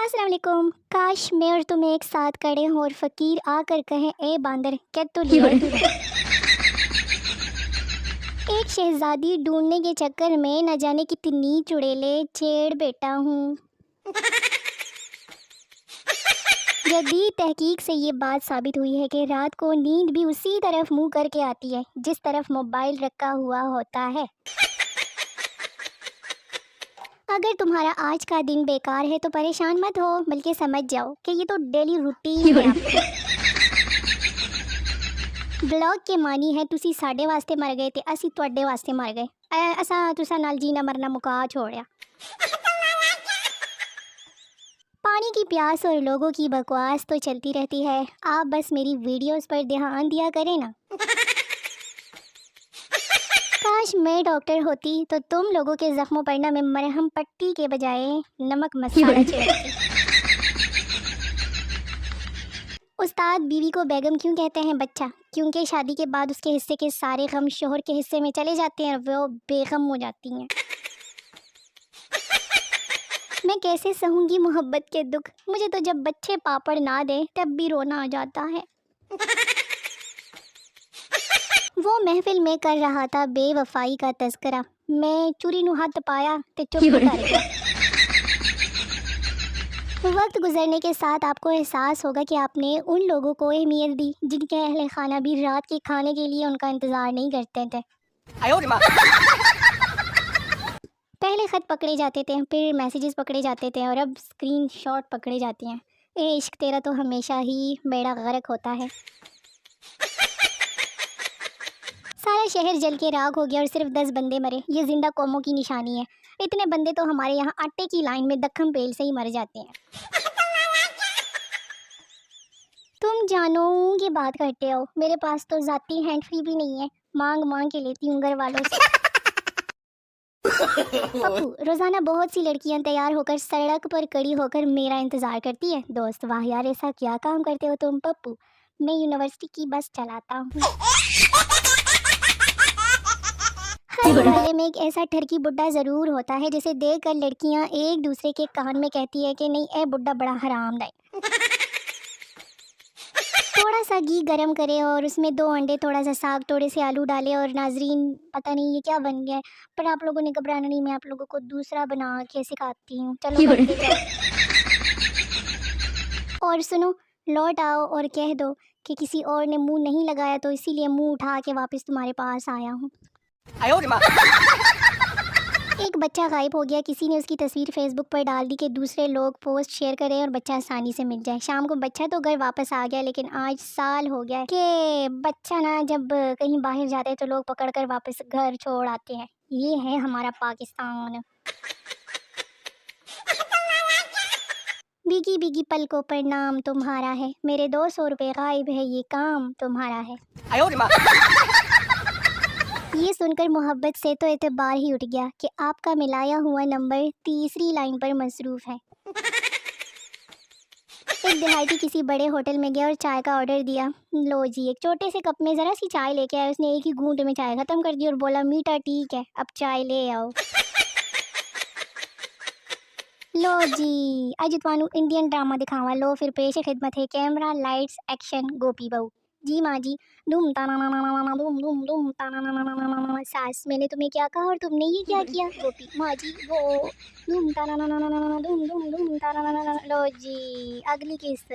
अस्सलाम वालेकुम। काश मैं और तुम एक साथ खड़े हों और फ़कीर आकर कहें, ए बांदर क्या तो लिया तूने। एक शहज़ादी ढूंढने के चक्कर में न जाने कितनी चुड़ैले छेड़ बैठा हूँ। जदीद तहकीक से ये बात साबित हुई है कि रात को नींद भी उसी तरफ मुंह करके आती है जिस तरफ मोबाइल रखा हुआ होता है। अगर तुम्हारा आज का दिन बेकार है तो परेशान मत हो, बल्कि समझ जाओ कि ये तो डेली रूटीन है आपकी। ब्लॉग के मानी है तुसी साडे वास्ते मर गए थे असी तुहाडे वास्ते मर गए। असा तुसा नाल जीना मरना मुका छोड़िया। पानी की प्यास और लोगों की बकवास तो चलती रहती है, आप बस मेरी वीडियोस पर ध्यान दिया करें ना। काश मैं डॉक्टर होती तो तुम लोगों के जख्मों पर ना मैं मरहम पट्टी के बजाय नमक मसाला छिड़कती। उस्ताद बीवी को बेगम क्यों कहते हैं बच्चा? क्योंकि शादी के बाद उसके हिस्से के सारे गम शोहर के हिस्से में चले जाते हैं और वो बेगम हो जाती हैं। मैं कैसे सहूंगी मोहब्बत के दुख, मुझे तो जब बच्चे पापड़ ना दे तब भी रोना आ जाता है। वो महफिल में कर रहा था बेवफाई का तज़किरा, मैं चुरी नु हाथ पाया ते चुप कर गया। वक्त गुजरने के साथ आपको एहसास होगा कि आपने उन लोगों को अहमियत दी जिनके अहले खाना भी रात के खाने के लिए उनका इंतज़ार नहीं करते थे। पहले ख़त पकड़े जाते थे, फिर मैसेजेस पकड़े जाते थे और अब स्क्रीनशॉट पकड़े जाते हैं। ए इश्क तेरा तो हमेशा ही बेड़ा गर्क होता है। सारा शहर जल के राख हो गया और सिर्फ 10 बंदे मरे, ये जिंदा कौमों की निशानी है। इतने बंदे तो हमारे यहाँ आटे की लाइन में दक्खम पेल से ही मर जाते हैं। तुम जानू की बात करते हो, मेरे पास तो जाती हैंड फ्री भी नहीं है, मांग मांग के लेती हूँ घर वालों से। पप्पू, रोज़ाना बहुत सी लड़कियां तैयार होकर सड़क पर खड़ी होकर मेरा इंतज़ार करती है। दोस्त, वाह यार, ऐसा क्या काम करते हो तुम? पप्पू, मैं यूनिवर्सिटी की बस चलाता हूँ। हर मोहल्ले में एक ऐसा ठरकी बुड्ढा ज़रूर होता है जिसे देखकर लड़कियां एक दूसरे के कान में कहती है कि नहीं, ए बुड्ढा बड़ा हराम है। थोड़ा सा घी गरम करे और उसमें 2 अंडे, थोड़ा सा साग, थोड़े से आलू डाले और नाजरीन पता नहीं ये क्या बन गया है, पर आप लोगों ने घबराना नहीं, मैं आप लोगों को दूसरा बना के सिखाती हूँ। चलो करते जाओ। और सुनो, लौट आओ और कह दो कि किसी और ने मुंह नहीं लगाया तो इसीलिए मुंह उठा के वापस तुम्हारे पास आया हूँ। एक बच्चा गायब हो गया, किसी ने उसकी तस्वीर फेसबुक पर डाल दी कि दूसरे लोग पोस्ट शेयर करें और बच्चा आसानी से मिल जाए। शाम को बच्चा तो घर वापस आ गया, लेकिन आज साल हो गया कि बच्चा ना जब कहीं बाहर जाता है तो लोग पकड़कर वापस घर छोड़ आते हैं। ये है हमारा पाकिस्तान। भीगी भीगी पलकों पर नाम तुम्हारा है, मेरे 200 रुपये गायब है, ये काम तुम्हारा है। ये सुनकर मोहब्बत से तो एतबार ही उठ गया कि आपका मिलाया हुआ नंबर तीसरी लाइन पर मसरूफ़ है। एक दिहाड़ी किसी बड़े होटल में गया और चाय का ऑर्डर दिया। लो जी, एक छोटे से कप में ज़रा सी चाय लेके आया। उसने एक ही घूंट में चाय ख़त्म कर दी और बोला, मीठा ठीक है, अब चाय ले आओ। लो जी, अज तुहानू इंडियन ड्रामा दिखावा। लो फिर पेश खिदमत है कैमरा लाइट्स एक्शन। गोपी बहू, जी माँ जी। धूम ताना ना ना ना ना धूम धूम धूम ताना ना ना ना ना ना ना। सास, मैंने तुम्हें क्या कहा और तुमने ये क्या किया? गोपी, माँ जी वो धूम ताना ना ना ना ना ना धूम धूम धूम ताना ना ना ना। लो जी, अगली किस्त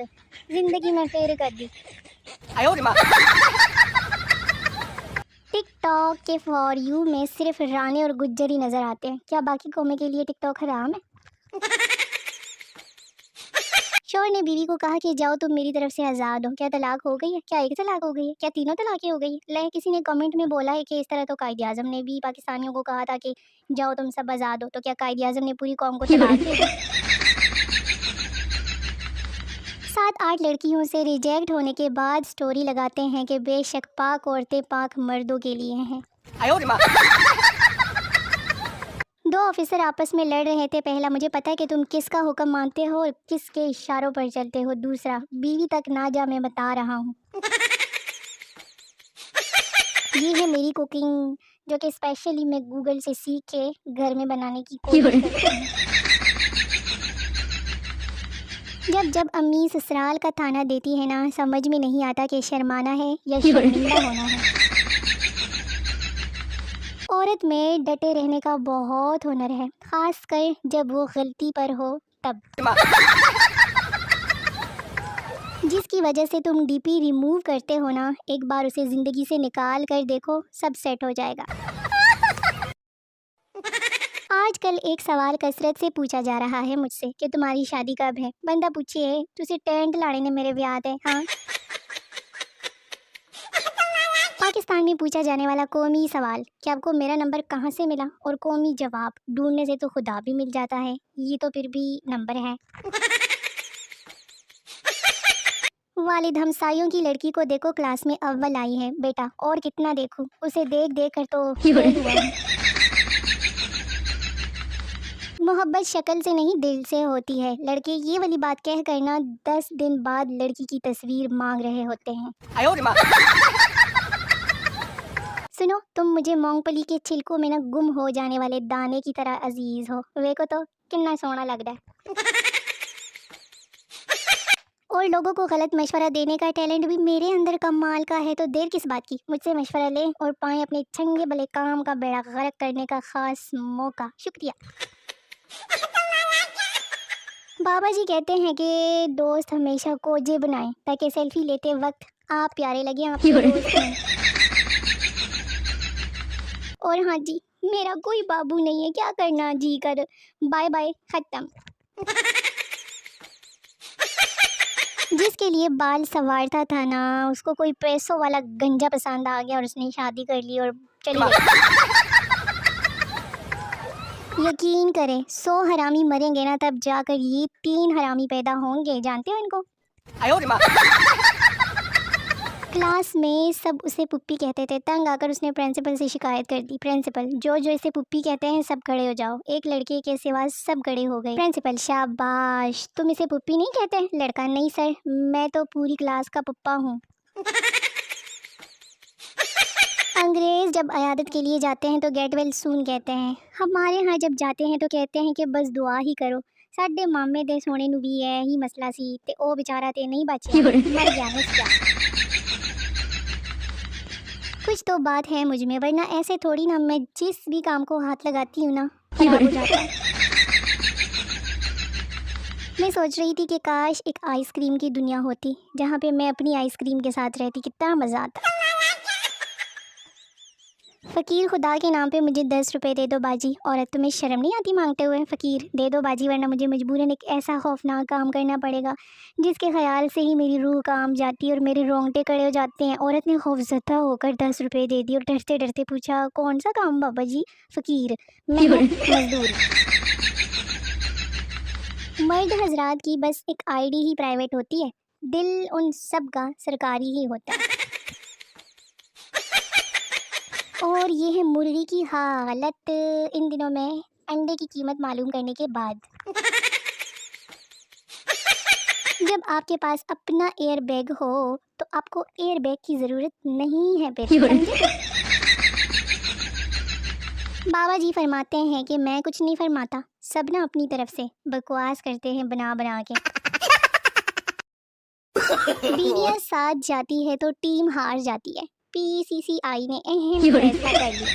जिंदगी में फेर कर दी। टिकटॉक के फॉर यू में सिर्फ राणे और गुज्जर ही नजर आते हैं, क्या बाकी कौमे के लिए टिकटॉक हराम है? शोहर ने बीवी को कहा कि जाओ तुम मेरी तरफ से आज़ाद हो। क्या तलाक हो गई है? क्या एक तलाक हो गई है? क्या तीनों तलाक़ें हो गई? ले, किसी ने कमेंट में बोला है कि इस तरह तो कायदे आज़म ने भी पाकिस्तानियों को कहा था कि जाओ तुम सब आज़ाद हो, तो क्या कायदे आज़म ने पूरी कौम को तलाक दे दी? 7-8 लड़कियों से रिजेक्ट होने के बाद स्टोरी लगाते हैं कि बेशक पाक औरतें पाक मर्दों के लिए हैं। 2 ऑफिसर आपस में लड़ रहे थे। पहला, मुझे पता है कि तुम किसका हुक्म मानते हो और किसके इशारों पर चलते हो। दूसरा, बीवी तक ना जा, मैं बता रहा हूँ। ये है मेरी कुकिंग, जो कि स्पेशली मैं गूगल से सीख के घर में बनाने की कोशिश करती हूँ। जब जब अम्मी ससुराल का ताना देती है ना, समझ में नहीं आता कि शर्माना है या शर्मिंदा होना है। औरत में डटे रहने का बहुत हुनर है, खासकर जब वो गलती पर हो तब। जिसकी वजह से तुम डीपी रिमूव करते हो ना, एक बार उसे जिंदगी से निकाल कर देखो, सब सेट हो जाएगा। आजकल एक सवाल कसरत से पूछा जा रहा है मुझसे कि तुम्हारी शादी कब है। बंदा पूछिए तुझे टेंट लाने ने मेरे ब्याह है। हाँ, पाकिस्तान में पूछा जाने वाला कौमी सवाल कि आपको मेरा नंबर कहाँ से मिला, और कौमी जवाब ढूंढने से तो खुदा भी मिल जाता है, ये तो फिर भी नंबर है। वालिद हमसायों की लड़की को देखो क्लास में अव्वल आई है, बेटा और कितना देखूं, उसे देख देख कर तो फेल हुआ हूं। मोहब्बत शक्ल से नहीं दिल से होती है। लड़के ये वाली बात कह करना 10 दिन बाद लड़की की तस्वीर मांग रहे होते हैं। सुनो, तुम मुझे मूंगफली के छिलकों में ना गुम हो जाने वाले दाने की तरह अजीज हो। वे को तो कितना सोना लग रहा है। और लोगों को गलत मशवरा देने का टैलेंट भी मेरे अंदर कमाल का है, तो देर किस बात की, मुझसे मशवरा लें और पाएं अपने चंगे भले काम का बेड़ा गर्क करने का खास मौका। शुक्रिया। बाबा जी कहते हैं कि दोस्त हमेशा कोजे बनाएं ताकि सेल्फी लेते वक्त आप प्यारे लगे आपके दोस्त में। और हाँ जी, मेरा कोई बाबू नहीं है, क्या करना जी कर। बाय बाय, खत्म। जिसके लिए बाल संवारता था ना, उसको कोई पैसों वाला गंजा पसंद आ गया और उसने शादी कर ली और चली गई। यकीन करें, 100 हरामी मरेंगे ना, तब जाकर ये 3 हरामी पैदा होंगे। जानते हो इनको? क्लास में सब उसे पुप्पी कहते थे। तंग आकर उसने प्रिंसिपल से शिकायत कर दी। प्रिंसिपल, जो जो इसे पुप्पी कहते हैं सब खड़े हो जाओ। एक लड़के के सिवा सब खड़े हो गए। प्रिंसिपल, शाबाश, तुम इसे पुप्पी नहीं कहते? लड़का, नहीं सर, मैं तो पूरी क्लास का पप्पा हूँ। अंग्रेज जब अयादत के लिए जाते हैं तो गेट वेल सून कहते हैं। हमारे यहाँ जब जाते हैं तो कहते हैं कि बस दुआ ही करो। साडे मामे दे सोने नू भी है ही मसला सी ते ओ बेचारा ते नहीं बचा, मर गया मुझ क्या। कुछ तो बात है मुझ में, वरना ऐसे थोड़ी ना मैं जिस भी काम को हाथ लगाती हूँ ना खराब हो जाता है। मैं सोच रही थी कि काश एक आइसक्रीम की दुनिया होती जहाँ पे मैं अपनी आइसक्रीम के साथ रहती, कितना मज़ा आता। फ़कीर, खुदा के नाम पे मुझे 10 रुपए दे दो बाजी। औरत, तुम्हें शर्म नहीं आती मांगते हुए? फ़कीर, दे दो बाजी, वरना मुझे मजबूरन एक ऐसा खौफनाक काम करना पड़ेगा जिसके ख्याल से ही मेरी रूह काम जाती है और मेरे रोंगटे खड़े हो जाते हैं। औरत ने खौफजदा होकर 10 रुपए दे दिए और डरते डरते पूछा, कौन सा काम बाबा जी? फ़कीर, मेहनत मजदूर। मर्द हजरात की बस एक आईडी ही प्राइवेट होती है, दिल उन सब का सरकारी ही होता है। और ये है मुर्गी की हालत इन दिनों में अंडे की कीमत मालूम करने के बाद। जब आपके पास अपना एयर बैग हो तो आपको एयर बैग की ज़रूरत नहीं है फिर, समझे? बाबा जी फरमाते हैं कि मैं कुछ नहीं फरमाता, सब ना अपनी तरफ से बकवास करते हैं बना बना के। बीवियां साथ जाती है तो टीम हार जाती है। पीसीसीआई ने अहम फैसला कर लिया।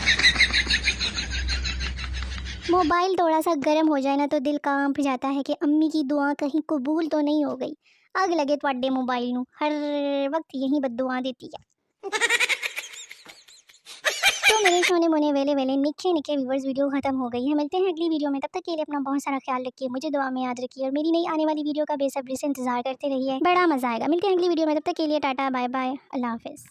मोबाइल थोड़ा सा गर्म हो जाए ना तो दिल कांप जाता है कि अम्मी की दुआ कहीं कबूल तो नहीं हो गई। आग लगे ਤੁਹਾਡੇ मोबाइल नू, हर वक्त यही बद्दुआ देती है। तो मेरे सोने मोने वेले वेले निक्के निक्के व्यूवर्स, वीडियो खत्म हो गई है। मिलते हैं अगली वीडियो में, तब तक के लिए अपना बहुत सारा ख्याल रखिए, मुझे दुआ में याद रखिए और मेरी नई आने वाली वीडियो का बेसब्री से इंतजार करते रहिए। बड़ा मजा आएगा। मिलते हैं अगली वीडियो में, तब तक के लिए टाटा बाय बाय, अल्लाह हाफिज़।